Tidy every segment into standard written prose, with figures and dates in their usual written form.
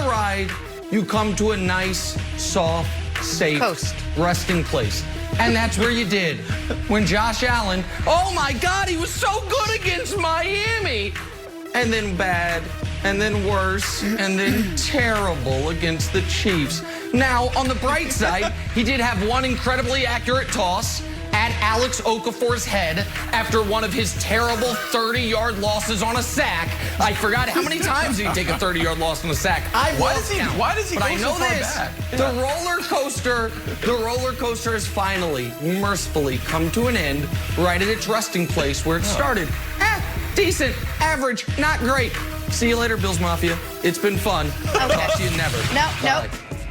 the ride, you come to a nice, soft, safe resting place. And that's where you did. When Josh Allen, oh my God, he was so good against Miami. And then bad, and then worse, and then terrible against the Chiefs. Now, on the bright side, he did have one incredibly accurate toss at Alex Okafor's head after one of his terrible 30-yard losses on a sack. I forgot how many times did he take a 30-yard loss on a sack. Why does he but go I know so far this. back? The roller coaster has finally, mercifully come to an end right at its resting place where it started. Decent, average, not great. See you later, Bills Mafia. It's been fun. Okay. Talk to you never.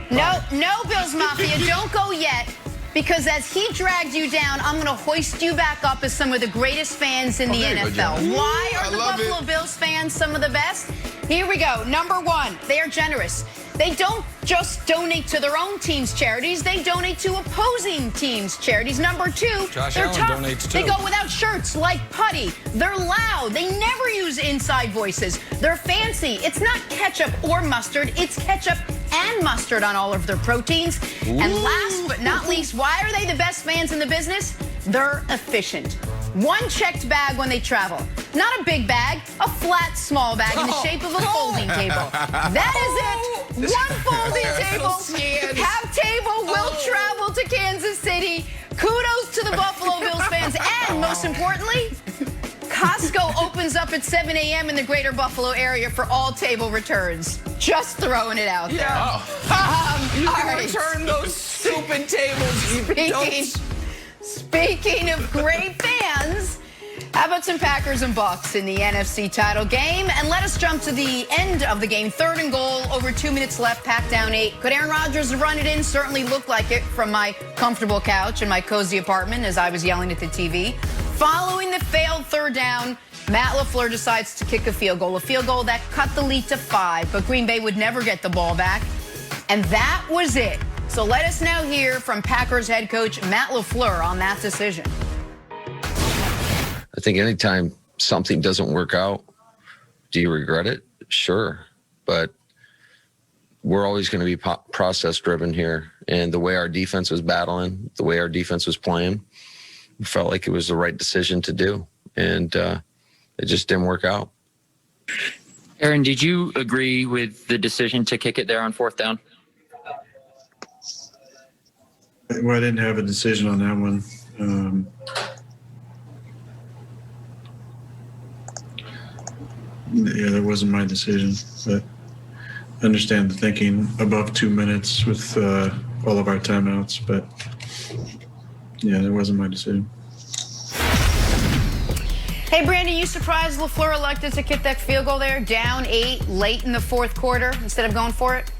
No, Bills Mafia, don't go yet. Because as he dragged you down, I'm going to hoist you back up as some of the greatest fans in the NFL. Why are the Buffalo Bills fans some of the best? Here we go. Number one, they are generous. They don't just donate to their own team's charities. They donate to opposing teams' charities. Number two, they're tough. They go without shirts like putty. They're loud. They never use inside voices. They're fancy. It's not ketchup or mustard. It's ketchup and mustard on all of their proteins. And last but not least, why are they the best fans in the business? They're efficient. One checked bag when they travel. Not a big bag, a flat, small bag in the shape of a folding table. That is it. One folding table. Cap table will travel to Kansas City. Kudos to the Buffalo Bills fans. And most importantly, Costco opens up at 7 a.m. in the greater Buffalo area for all table returns. Just throwing it out there. You can return those stupid tables. Speaking of great fans, how about some Packers and Bucks in the NFC title game? And let us jump to the end of the game. 3rd and goal, over 2 minutes left, pack down 8. Could Aaron Rodgers run it in? Certainly looked like it from my comfortable couch in my cozy apartment as I was yelling at the TV. Following the failed 3rd down, Matt LaFleur decides to kick a field goal that cut the lead to 5, but Green Bay would never get the ball back. And that was it. So let us now hear from Packers head coach Matt LaFleur on that decision. I think anytime something doesn't work out, do you regret it? Sure. But we're always going to be process driven here. And the way our defense was battling, the way our defense was playing, we felt like it was the right decision to do. And it just didn't work out. Aaron, did you agree with the decision to kick it there on 4th down? Well, I didn't have a decision on that one. Yeah, that wasn't my decision, but I understand the thinking above 2 minutes with all of our timeouts, but yeah, that wasn't my decision. Hey, Brandon, you surprised LaFleur elected to kick that field goal there, down 8, late in the 4th quarter, instead of going for it?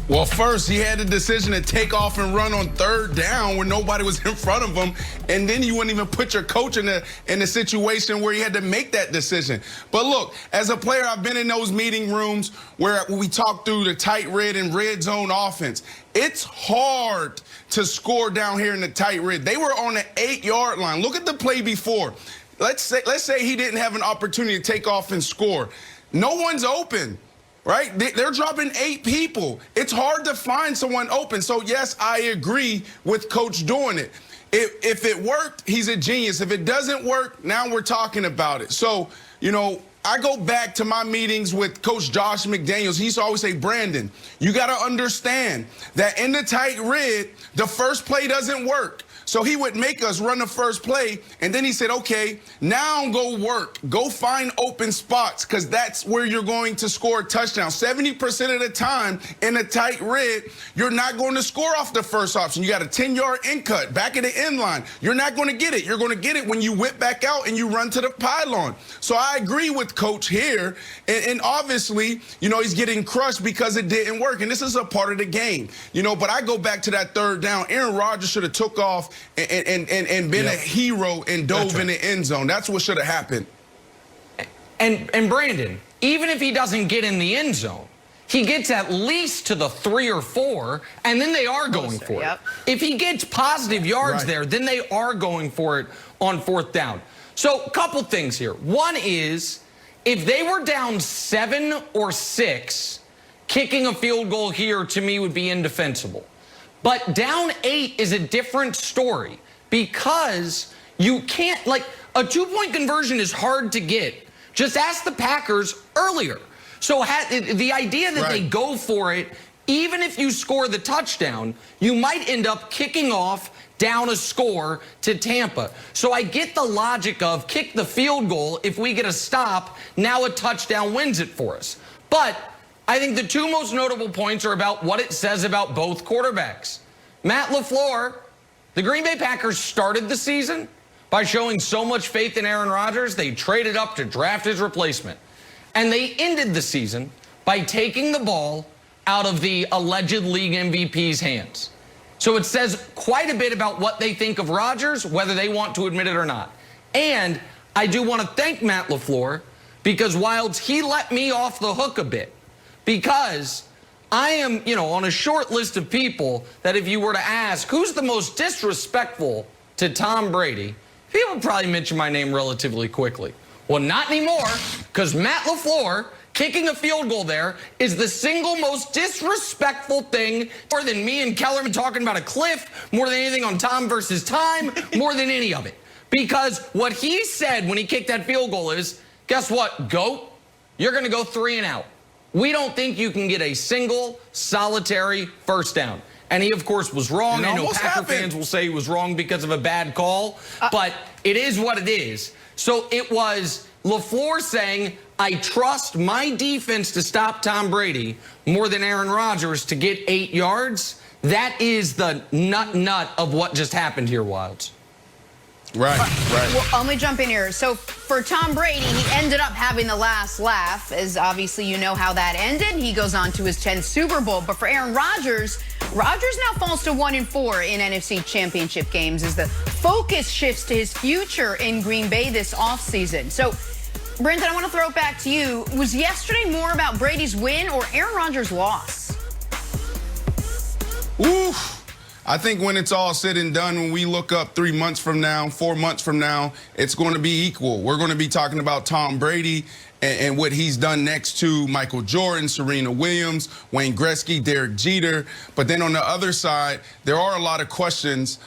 Well, first, he had the decision to take off and run on 3rd down when nobody was in front of him. And then you wouldn't even put your coach in a situation where he had to make that decision. But look, as a player, I've been in those meeting rooms where we talk through the tight red and red zone offense. It's hard to score down here in the tight red. They were on the 8-yard line. Look at the play before. Let's say he didn't have an opportunity to take off and score. No one's open. Right? They're dropping 8 people. It's hard to find someone open. So, yes, I agree with Coach doing it. If it worked, he's a genius. If it doesn't work, now we're talking about it. So, you know, I go back to my meetings with Coach Josh McDaniels. He used to always say, Brandon, you got to understand that in the tight red, the first play doesn't work. So he would make us run the first play, and then he said, okay, now go work. Go find open spots, because that's where you're going to score a touchdown. 70% of the time in a tight red, you're not going to score off the first option. You got a 10-yard in cut back at the end line. You're not going to get it. You're going to get it when you whip back out and you run to the pylon. So I agree with Coach here, and obviously, you know, he's getting crushed because it didn't work, and this is a part of the game. You know, but I go back to that 3rd down. Aaron Rodgers should have took off and been a hero and dove in the end zone. That's what should have happened. And Brandon, even if he doesn't get in the end zone, he gets at least to the 3 or 4, and then they are going for it. If he gets positive yards there, then they are going for it on 4th down. So a couple things here. One is, if they were down 7 or 6, kicking a field goal here to me would be indefensible. But down 8 is a different story because you can't, like, a 2-point conversion is hard to get. Just ask the Packers earlier. So the idea that they go for it, even if you score the touchdown, you might end up kicking off down a score to Tampa. So I get the logic of kick the field goal. If we get a stop, now a touchdown wins it for us. But I think the 2 most notable points are about what it says about both quarterbacks. Matt LaFleur, the Green Bay Packers started the season by showing so much faith in Aaron Rodgers, they traded up to draft his replacement. And they ended the season by taking the ball out of the alleged league MVP's hands. So it says quite a bit about what they think of Rodgers, whether they want to admit it or not. And I do want to thank Matt LaFleur because while he let me off the hook a bit, because I am, on a short list of people that if you were to ask who's the most disrespectful to Tom Brady, people would probably mention my name relatively quickly. Well, not anymore, because Matt LaFleur kicking a field goal there is the single most disrespectful thing, more than me and Kellerman talking about a cliff, more than anything on Tom versus Time, more than any of it. Because what he said when he kicked that field goal is, guess what, GOAT? You're going to go 3 and out. We don't think you can get a single solitary first down. And he, of course, was wrong. I know Packer fans will say he was wrong because of a bad call, but it is what it is. So it was LaFleur saying, I trust my defense to stop Tom Brady more than Aaron Rodgers to get 8 yards. That is the nut of what just happened here, Wilds. Right. Well, let me jump in here. So for Tom Brady, he ended up having the last laugh, as obviously you know how that ended. He goes on to his 10th Super Bowl. But for Aaron Rodgers, Rodgers now falls to 1-4 in NFC Championship games as the focus shifts to his future in Green Bay this offseason. So, Brendan, I want to throw it back to you. Was yesterday more about Brady's win or Aaron Rodgers' loss? Oof. I think when it's all said and done, when we look up 3 months from now, 4 months from now, it's going to be equal. We're going to be talking about Tom Brady and what he's done next to Michael Jordan, Serena Williams, Wayne Gretzky, Derek Jeter. But then on the other side, there are a lot of questions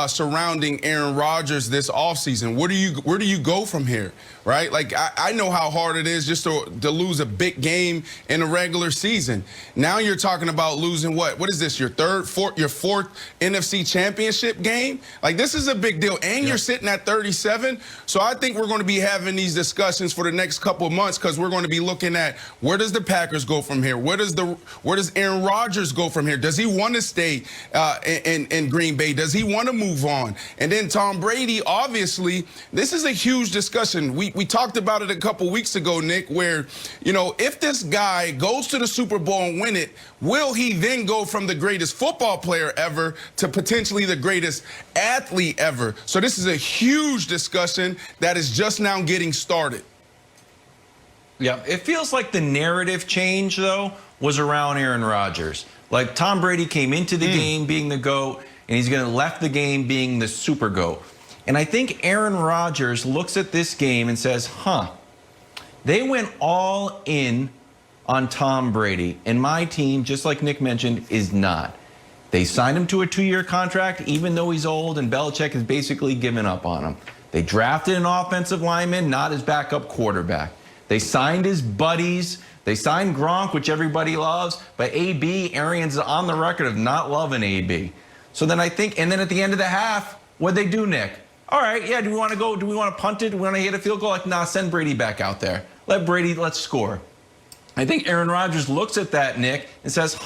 surrounding Aaron Rodgers this offseason. Where do you go from here, right? Like, I know how hard it is just to lose a big game in a regular season. Now you're talking about losing what? What is this, your fourth NFC Championship game? Like, this is a big deal. And you're sitting at 37. So I think we're going to be having these discussions for the next couple of months because we're going to be looking at where does the Packers go from here? Where does Aaron Rodgers go from here? Does he want to stay in Green Bay? Does he want to move on? And then Tom Brady, obviously, this is a huge discussion. We talked about it a couple weeks ago, Nick, where, if this guy goes to the Super Bowl and win it, will he then go from the greatest football player ever to potentially the greatest athlete ever? So this is a huge discussion that is just now getting started. Yeah, it feels like the narrative change, though, was around Aaron Rodgers. Like, Tom Brady came into the game being the GOAT, and he's going to left the game being the super GOAT. And I think Aaron Rodgers looks at this game and says, they went all in on Tom Brady, and my team, just like Nick mentioned, is not. They signed him to a 2-year contract, even though he's old, and Belichick has basically given up on him. They drafted an offensive lineman, not his backup quarterback. They signed his buddies. They signed Gronk, which everybody loves. But AB, Arians on the record of not loving AB. So then I think, and then at the end of the half, what'd they do, Nick? All right, yeah, do we want to go? Do we want to punt it? Do we want to hit a field goal? Like, nah, send Brady back out there. Let's score. I think Aaron Rodgers looks at that, Nick, and says,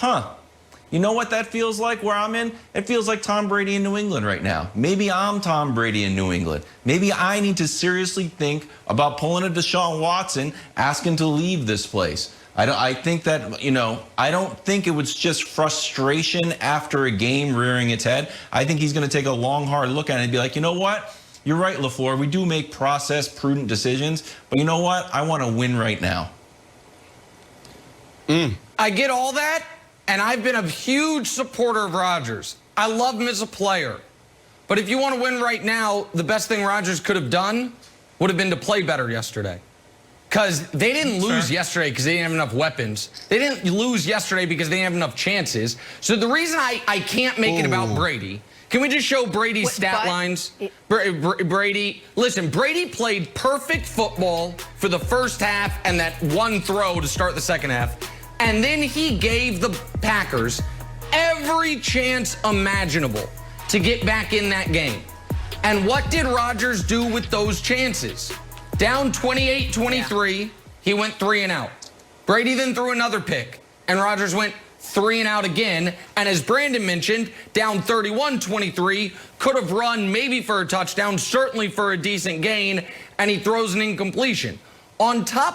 you know what that feels like where I'm in? It feels like Tom Brady in New England right now. Maybe I'm Tom Brady in New England. Maybe I need to seriously think about pulling a Deshaun Watson, asking to leave this place. I think that, I don't think it was just frustration after a game rearing its head. I think he's going to take a long, hard look at it and be like, you know what? You're right, LaFleur. We do make process, prudent decisions. But you know what? I want to win right now. I get all that. And I've been a huge supporter of Rodgers. I love him as a player. But if you want to win right now, the best thing Rodgers could have done would have been to play better yesterday. because they didn't lose yesterday because they didn't have enough weapons. They didn't lose yesterday because they didn't have enough chances. So the reason I can't make it about Brady, can we just show Brady's stat lines? Brady, listen, Brady played perfect football for the first half and that one throw to start the second half. And then he gave the Packers every chance imaginable to get back in that game. And what did Rodgers do with those chances? Down 28-23, he went 3 and out. Brady then threw another pick, and Rodgers went 3 and out again. And as Brandon mentioned, down 31-23, could have run maybe for a touchdown, certainly for a decent gain, and he throws an incompletion. On top